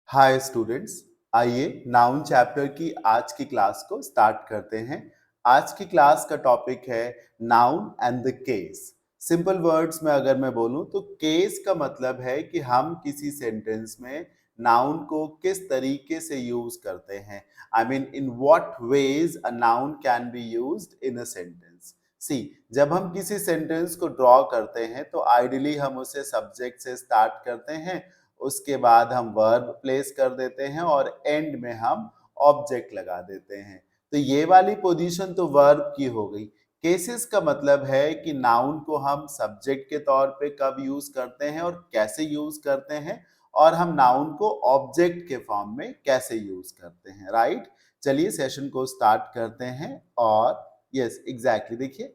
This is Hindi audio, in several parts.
हाय स्टूडेंट्स, आइए नाउन चैप्टर की आज की क्लास को स्टार्ट करते हैं। आज की क्लास का टॉपिक है noun and the case. Simple words में अगर मैं बोलूं तो केस का मतलब है कि हम किसी सेंटेंस में नाउन को किस तरीके से यूज करते हैं। I mean in what ways a noun can be used in a sentence. See, जब हम किसी सेंटेंस को ड्रॉ करते हैं तो आइडियली हम उसे सब्जेक्ट से स्टार्ट करते हैं, उसके बाद हम वर्ब प्लेस कर देते हैं और एंड में हम ऑब्जेक्ट लगा देते हैं। तो ये वाली पोजीशन तो वर्ब की हो गई। केसेस का मतलब है कि नाउन को हम सब्जेक्ट के तौर पे कब यूज करते हैं और कैसे यूज करते हैं, और हम नाउन को ऑब्जेक्ट के फॉर्म में कैसे यूज करते हैं। राइट, चलिए सेशन को स्टार्ट करते हैं। और यस एग्जैक्टली, देखिए,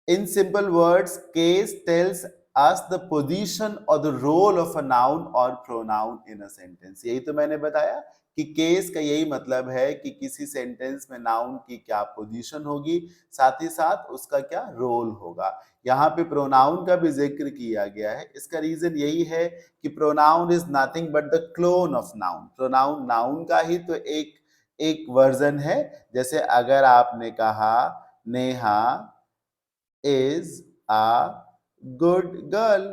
in simple words, case tells us the position or the role of a noun or pronoun in a sentence. यही तो मैंने बताया कि केस का यही मतलब है कि किसी सेंटेंस में नाउन की क्या पोजीशन होगी, साथ ही साथ उसका क्या रोल होगा। यहाँ पे प्रोनाउन का भी जिक्र किया गया है। इसका रीजन यही है कि pronoun is nothing but the clone of noun. Pronoun noun का ही तो एक वर्जन है। जैसे अगर आपने कहा Neha is a good girl.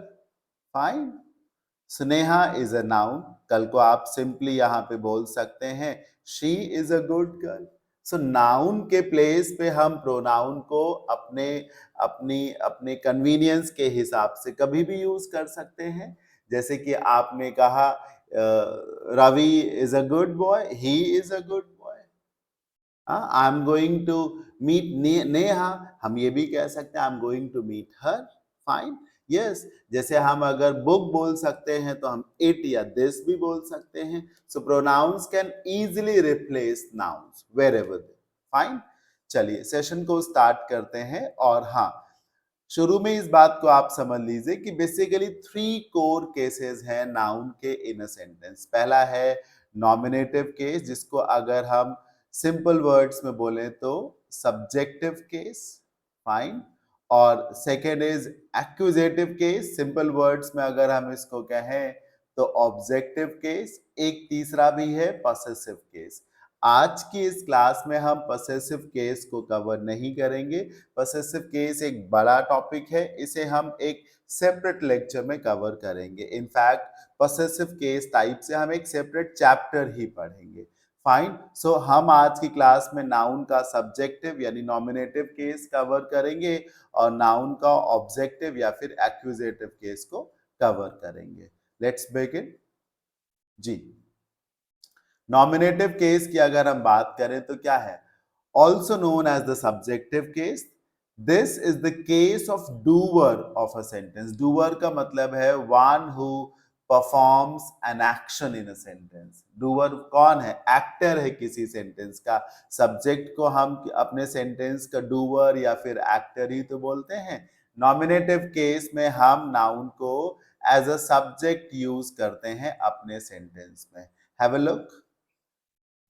Fine. Sneha is a noun. कल को आप सिंपली यहाँ पे बोल सकते हैं she is a good girl. So noun के प्लेस पे हम प्रोनाउन को अपने अपनी अपने कन्वीनियंस के हिसाब से कभी भी यूज कर सकते हैं। जैसे कि आपने कहा Ravi is a good boy, he is a good boy. I am going to meet Neha, हम ये भी कह सकते हैं I am going to meet her. Fine, yes. जैसे हम अगर बुक बोल सकते हैं तो हम इट या दिस भी बोल सकते हैं। So pronouns can easily replace nouns wherever they. Fine, चलिए सेशन को स्टार्ट करते हैं। और हाँ, शुरू में इस बात को आप समझ लीजिए कि बेसिकली 3 कोर केसेस हैं नाउन के इन अ सेंटेंस। पहला है नॉमिनेटिव केस, जिसको अगर हम सिंपल वर्ड्स में बोलें तो सब्जेक्टिव केस। फाइन। और second is accusative case, simple words में अगर हम इसको कहें तो ऑब्जेक्टिव केस। एक तीसरा भी है पॉसेसिव केस। आज की इस क्लास में हम पॉसेसिव केस को कवर नहीं करेंगे। पॉसेसिव केस एक बड़ा टॉपिक है, इसे हम एक सेपरेट लेक्चर में कवर करेंगे। इनफैक्ट पॉसेसिव केस टाइप से हम एक सेपरेट चैप्टर ही पढ़ेंगे। फाइन, सो हम आज की क्लास में नाउन का सब्जेक्टिव यानी नॉमिनेटिव केस कवर करेंगे और नाउन का ऑब्जेक्टिव या फिर एक्यूजेटिव केस को कवर करेंगे। Let's begin. जी, नॉमिनेटिव केस की अगर हम बात करें तो क्या है? Also known as the subjective case. This is the case of doer of a sentence. Doer का मतलब है one who performs an action in a sentence. Doer कौन है? एक्टर है किसी सेंटेंस का। सब्जेक्ट को हम अपने सेंटेंस का डूअर या फिर एक्टर ही तो बोलते हैं। नॉमिनेटिव केस में हम नाउन को एज अ सब्जेक्ट यूज करते हैं अपने सेंटेंस में। Have a look.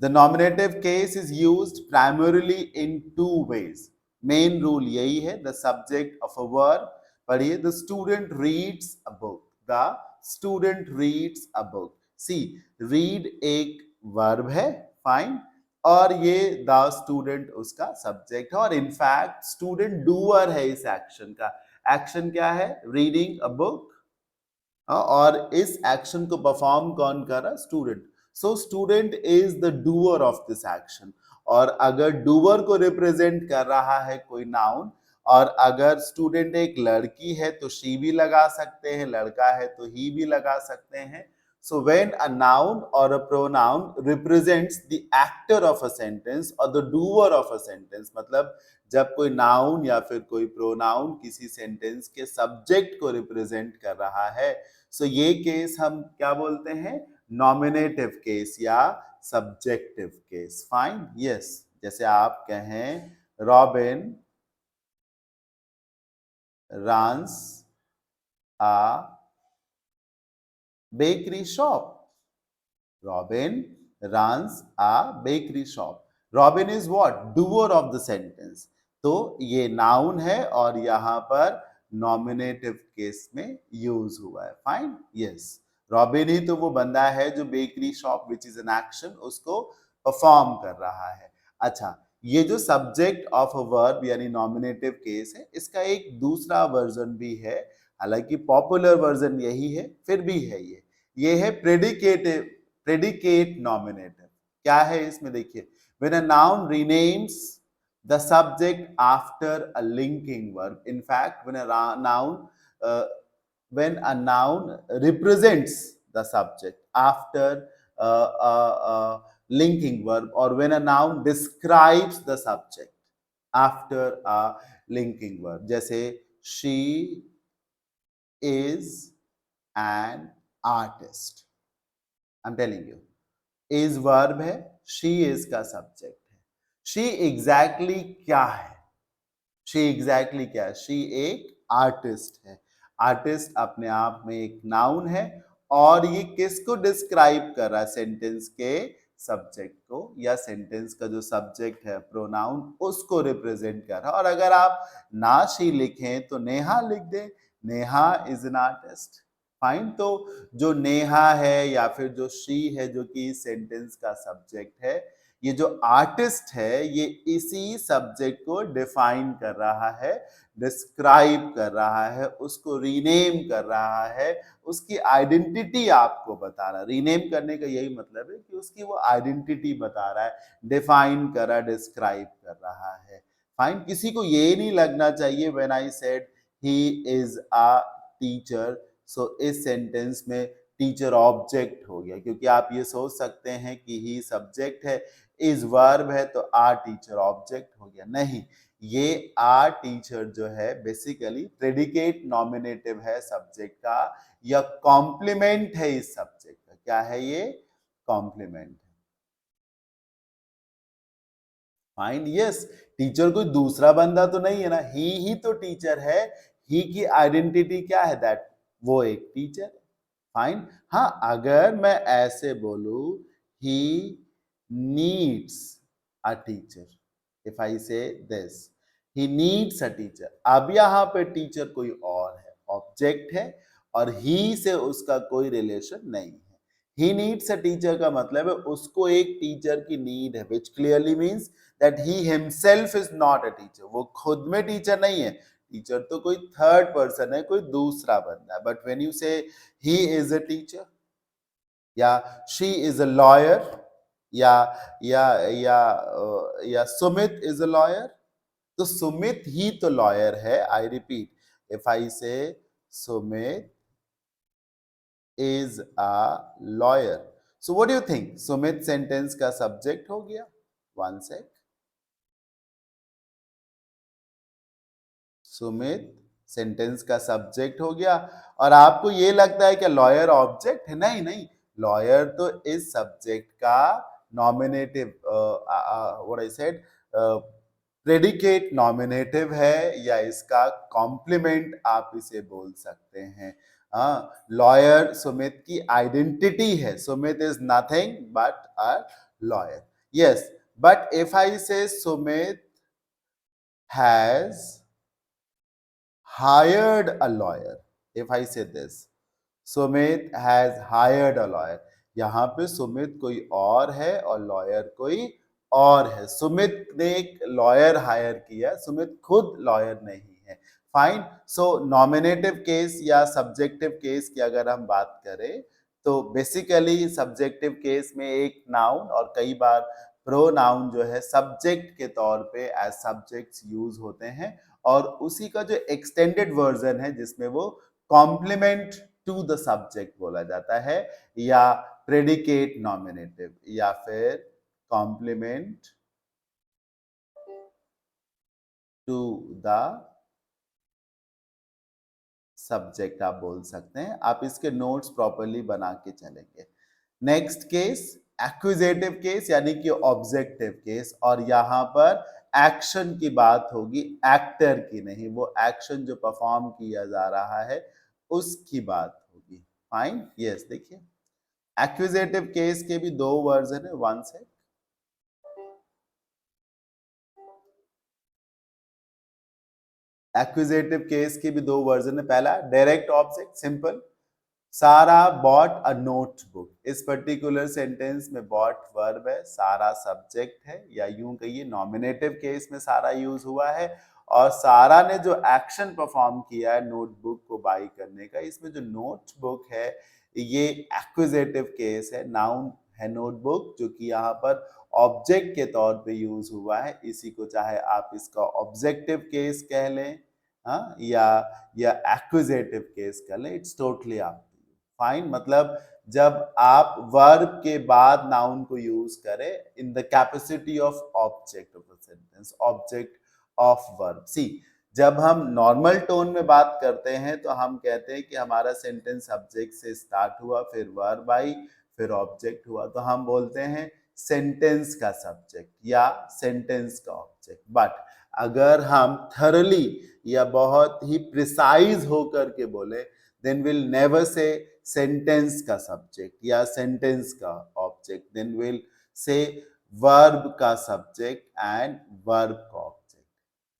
The nominative case is used primarily in two ways. Main rule यही है, the subject of a verb. पढ़िए, the student reads a book. The student reads a book. See, read एक verb है, fine, और ये the student उसका subject है, और इनफैक्ट student doer है इस एक्शन का। एक्शन क्या है? Reading a book. और इस एक्शन को परफॉर्म कौन कर रहा? Student. So student is the doer of this action. और अगर डूअर को रिप्रेजेंट कर रहा है कोई नाउन, और अगर स्टूडेंट एक लड़की है तो शी भी लगा सकते हैं, लड़का है तो ही भी लगा सकते हैं। सो व्हेन अ नाउन और a pronoun represents the actor of a sentence और the doer of a sentence, मतलब जब कोई नाउन या फिर कोई प्रोनाउन किसी सेंटेंस के सब्जेक्ट को रिप्रेजेंट कर रहा है, सो ये केस हम क्या बोलते हैं? नॉमिनेटिव केस या सब्जेक्टिव केस। Fine, yes. जैसे आप कहें robin runs a bakery shop. Robin runs a bakery shop. Robin is what? Doer of the sentence. तो ये नाउन है और यहाँ पर नॉमिनेटिव केस में यूज हुआ है। Fine, yes. रॉबिन ही तो वो बंदा है जो bakery shop which is an action उसको परफॉर्म कर रहा है। अच्छा, ये जो सब्जेक्ट ऑफ अ वर्ब यानी नॉमिनेटिव केस है, इसका एक दूसरा वर्जन भी है, हालांकि पॉपुलर वर्जन यही है, फिर भी है ये है प्रेडिकेटिव, प्रेडिकेट नॉमिनेटिव। क्या है इसमें देखिए, when a noun renames the subject after a linking verb. In fact, uh, when a noun represents the subject after a linking verb, or when a noun describes the subject after a linking verb. जैसे she is an artist. I'm telling you. is verb है, she is का सब्जेक्ट है। she exactly क्या है? she exactly क्या है? she एक आर्टिस्ट है। आर्टिस्ट अपने आप में एक नाउन है और ये किसको डिस्क्राइब कर रहा है? सेंटेंस के सब्जेक्ट को, या सेंटेंस का जो सब्जेक्ट है प्रोनाउन उसको रिप्रेजेंट कर रहा है। और अगर आप ना she लिखें तो नेहा लिख दें, Neha is an artist. Fine, तो जो नेहा है या फिर जो शी है जो कि सेंटेंस का सब्जेक्ट है, ये जो आर्टिस्ट है ये इसी सब्जेक्ट को डिफाइन कर रहा है, डिस्क्राइब कर रहा है, उसको रीनेम कर रहा है, उसकी आइडेंटिटी आपको बता रहा है। रीनेम करने का यही मतलब है कि उसकी वो आइडेंटिटी बता रहा है, डिफाइन कर रहा है, डिस्क्राइब कर रहा है। फाइन, किसी को ये नहीं लगना चाहिए when I said he is a teacher, so this sentence में टीचर ऑब्जेक्ट हो गया, क्योंकि आप ये सोच सकते हैं कि ही सब्जेक्ट है, इज वर्ब है तो आ टीचर ऑब्जेक्ट हो गया। नहीं, ये आ टीचर जो है बेसिकली प्रेडिकेट नॉमिनेटिव है सब्जेक्ट का, या कॉम्प्लीमेंट है इस सब्जेक्ट का। क्या है ये? कॉम्प्लीमेंट है। फाइन, यस, टीचर कोई दूसरा बंदा तो नहीं है ना, ही तो टीचर है। ही की आइडेंटिटी क्या है? दैट वो एक टीचर है। फाइन, हाँ, अगर मैं ऐसे बोलू he needs a teacher, if I say this he needs a teacher, अब यहां पे टीचर कोई और है, ऑब्जेक्ट है, और ही से उसका कोई रिलेशन नहीं है। ही नीड्स अ टीचर का मतलब है उसको एक टीचर की नीड है, विच clearly means that he himself is not a teacher, वो खुद में टीचर नहीं है। टीचर तो कोई थर्ड पर्सन है, कोई दूसरा बंदा है। बट व्हेन यू से ही इज अ टीचर, या शी इज अ लॉयर, या या सुमित इज अ लॉयर, तो सुमित ही तो लॉयर है। I repeat, if I say Sumit is a lawyer, so what do you think? Sumit sentence का सब्जेक्ट हो गया। वन सेक, सुमित सेंटेंस का सब्जेक्ट हो गया। और आपको ये लगता है कि लॉयर ऑब्जेक्ट है? नहीं नहीं, लॉयर तो इस सब्जेक्ट का nominative, what I said, predicate nominative है, या इसका कॉम्प्लीमेंट आप इसे बोल सकते हैं। हाँ, लॉयर सुमित की आइडेंटिटी है, Sumit is nothing but a lawyer. Yes, but if I say Sumit has hired a lawyer, if I say this, Sumit has hired a lawyer, यहां पे सुमित कोई और है और लॉयर कोई और है। सुमित ने एक लॉयर हायर किया, सुमित खुद लॉयर नहीं है। फाइन, सो नॉमिनेटिव केस या सब्जेक्टिव केस की अगर हम बात करें तो बेसिकली सब्जेक्टिव केस में एक नाउन और कई बार प्रोनाउन जो है सब्जेक्ट के तौर पे एज सब्जेक्ट्स यूज होते हैं, और उसी का जो एक्सटेंडेड वर्जन है जिसमें वो कॉम्प्लीमेंट टू द सब्जेक्ट बोला जाता है, या प्रेडिकेट नॉमिनेटिव, या फिर कॉम्प्लीमेंट टू द सब्जेक्ट आप बोल सकते हैं। आप इसके नोट्स प्रॉपरली बना के चलेंगे। नेक्स्ट केस एक्विजेटिव केस यानी कि ऑब्जेक्टिव केस, और यहां पर एक्शन की बात होगी, एक्टर की नहीं, वो एक्शन जो परफॉर्म किया जा रहा है उसकी बात होगी। फाइन, यस, देखिए एक्विजेटिव केस के भी दो वर्जन है। वन से एक्विजेटिव केस के भी दो वर्जन है। पहला डायरेक्ट ऑब्जेक्ट, सिंपल, सारा बॉट अ नोटबुक। इस पर्टिकुलर सेंटेंस में बॉट वर्ब है, सारा सब्जेक्ट है, या यूं कहिए नॉमिनेटिव केस में सारा यूज हुआ है, और सारा ने जो एक्शन परफॉर्म किया है नोटबुक को बाई करने का, इसमें जो नोटबुक है ये एक्विजिटिव केस है, नाउन है नोटबुक, जो कि यहाँ पर ऑब्जेक्ट के तौर पे यूज हुआ है। इसी को चाहे आप इसका ऑब्जेक्टिव केस कह लें, हाँ, या एक्विजिटिव केस कर लें, इट्स टोटली आप फाइन। मतलब जब आप वर्ब के बाद नाउन को यूज करें in the capacity of object of the sentence, object of verb. See, जब हम नॉर्मल टोन में बात करते हैं तो हम कहते हैं कि हमारा सेंटेंस सब्जेक्ट से स्टार्ट हुआ, फिर वर्ब आई, फिर ऑब्जेक्ट हुआ, तो हम बोलते हैं सेंटेंस का सब्जेक्ट या सेंटेंस का ऑब्जेक्ट। बट अगर हम थरली या बहुत ही प्रिसाइज होकर के बोले, then will never say sentence का सब्जेक्ट या सेंटेंस का object, then will say verb का सब्जेक्ट एंड वर्ब का ऑब्जेक्ट।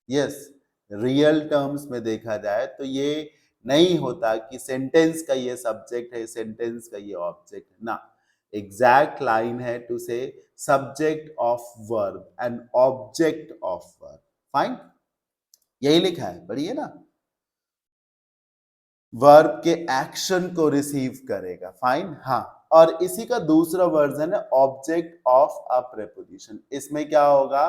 यस, रियल टर्म्स में देखा जाए तो ये नहीं होता कि सेंटेंस का ये सब्जेक्ट है, सेंटेंस का ये ऑब्जेक्ट है ना। एग्जैक्ट लाइन है टू से subject of verb and object of verb. Fine, यही लिखा है, पढ़िए ना। वर्ब के एक्शन को रिसीव करेगा, फाइन। हाँ, और इसी का दूसरा वर्जन है ऑब्जेक्ट ऑफ अ प्रेपोजिशन। इसमें क्या होगा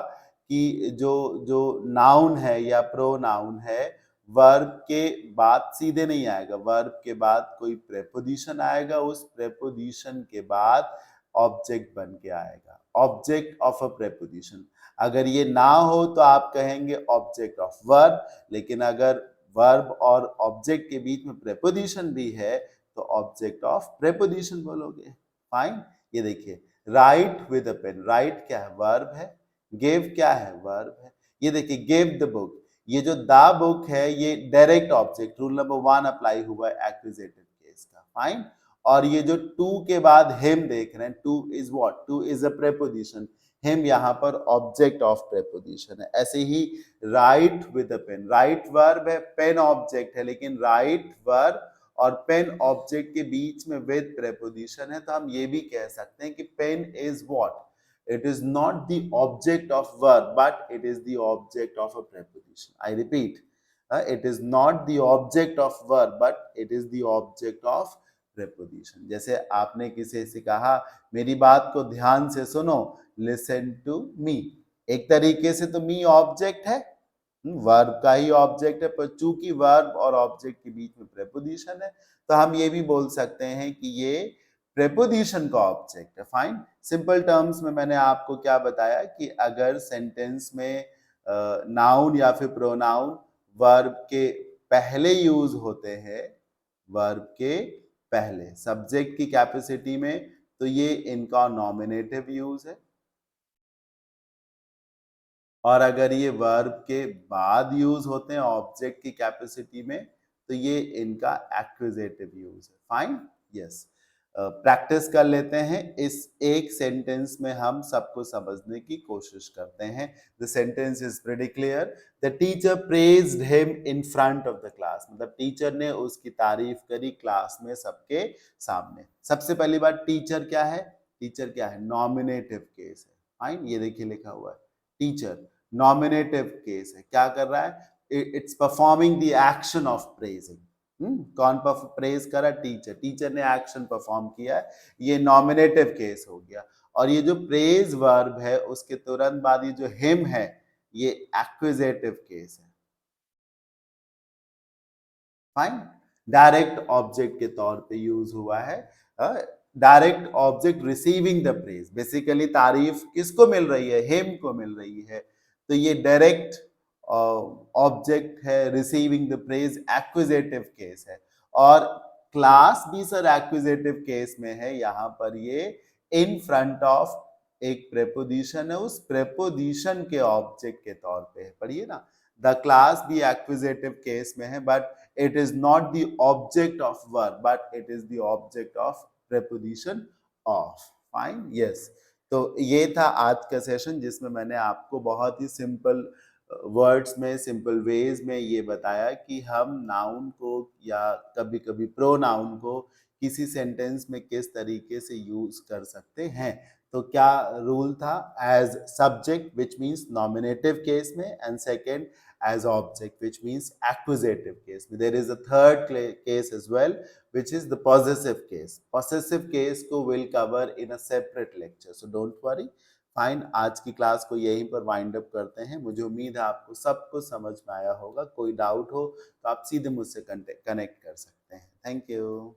कि जो जो नाउन है या प्रोनाउन है, वर्ब के बाद सीधे नहीं आएगा, वर्ब के बाद कोई प्रेपोजिशन आएगा, उस प्रेपोजिशन के बाद ऑब्जेक्ट बन के आएगा, ऑब्जेक्ट ऑफ अ प्रेपोजिशन। अगर ये ना हो तो आप कहेंगे ऑब्जेक्ट ऑफ वर्ब, लेकिन अगर वर्ब और ऑब्जेक्ट के बीच में प्रेपोजिशन भी है तो ऑब्जेक्ट ऑफ प्रेपोजिशन बोलोगे। फाइन, ये देखिए, write with a pen, write क्या है, वर्ब है, गिव क्या है, वर्ब है। ये देखिए, गिव द बुक, ये जो द बुक है ये direct object, rule number 1 apply हुआ है एक्विजिटिव केस का। फाइन, और ये जो टू के बाद हिम देख रहे हैं, to is what, to is a preposition, him यहाँ पर ऑब्जेक्ट ऑफ प्रेपोजिशन है। ऐसे ही write with a pen, write verb है, पेन ऑब्जेक्ट है, लेकिन राइट वर्ब और पेन ऑब्जेक्ट के बीच में विद प्रेपोजिशन है, तो हम ये भी कह सकते हैं कि pen is what, it is not the object of verb but it is the object of a preposition. I repeat, it is not the object of verb but it is the object of preposition. जैसे आपने किसी से कहा मेरी बात को ध्यान से सुनो, listen to me, एक तरीके से तो मी ऑब्जेक्ट है, वर्ब का ही ऑब्जेक्ट है, पर चूंकि वर्ब और ऑब्जेक्ट के बीच में प्रेपोजिशन है तो हम ये भी बोल सकते हैं कि ये प्रेपोजिशन का ऑब्जेक्ट है। फाइन, सिंपल टर्म्स में मैंने आपको क्या बताया कि अगर सेंटेंस में नाउन या फिर प्रोनाउन वर्ब के पहले यूज होते हैं, वर्ब के पहले सब्जेक्ट की कैपेसिटी में, तो ये इनका नॉमिनेटिव यूज है, और अगर ये वर्ब के बाद यूज होते हैं ऑब्जेक्ट की कैपेसिटी में तो ये इनका एक्विजिटिव यूज है। फाइन, यस, प्रैक्टिस कर लेते हैं, इस एक सेंटेंस में हम सबको समझने की कोशिश करते हैं। The sentence is pretty clear, the teacher praised him in front of the class, मतलब टीचर ने उसकी तारीफ करी क्लास में सबके सामने। सबसे पहली बात, टीचर क्या है, टीचर क्या है, नॉमिनेटिव केस है। फाइन, ये देखिए लिखा हुआ है टीचर, नॉमिनेटिव केस है, क्या कर रहा है, it's performing the action of praising. कौन प्रेज करा, टीचर, टीचर ने एक्शन परफॉर्म किया है, ये नॉमिनेटिव केस हो गया। और ये जो प्रेज वर्ब है उसके तुरंत बाद ये जो हिम है ये एक्विजिटिव केस है। फाइन, डायरेक्ट ऑब्जेक्ट के तौर पे यूज हुआ है, direct object receiving the praise, basically तारीफ किसको मिल रही है, हिम को मिल रही है, तो ये डायरेक्ट ऑब्जेक्ट है, रिसीविंग द प्रेज एक्विजिटिव केस है। और क्लास भी सर एक्विजिटिव केस में है, यहां पर ये इन फ्रंट ऑफ एक प्रेपोजिशन है, उस प्रेपोजिशन के ऑब्जेक्ट के तौर पे है, पढ़िए ना, द क्लास भी एक्विजिटिव केस में है, but it is not the object of verb but it is the object of preposition of. Fine, yes, तो ये था आज का सेशन जिसमें मैंने आपको बहुत ही सिंपल वर्ड्स में, सिंपल वेज में ये बताया कि हम नाउन को या कभी कभी प्रोनाउन को किसी सेंटेंस में किस तरीके से यूज कर सकते हैं। तो क्या रूल था, as subject which means nominative case में, and second as object which means accusative case. There is a third case as well which is the possessive case. Possessive case को will cover in a separate lecture, so don't worry. Fine, आज की क्लास को यहीं पर वाइंड अप करते हैं। मुझे उम्मीद है आपको सब कुछ समझ में आया होगा। कोई डाउट हो तो आप सीधे मुझसे कनेक्ट कर सकते हैं। Thank you.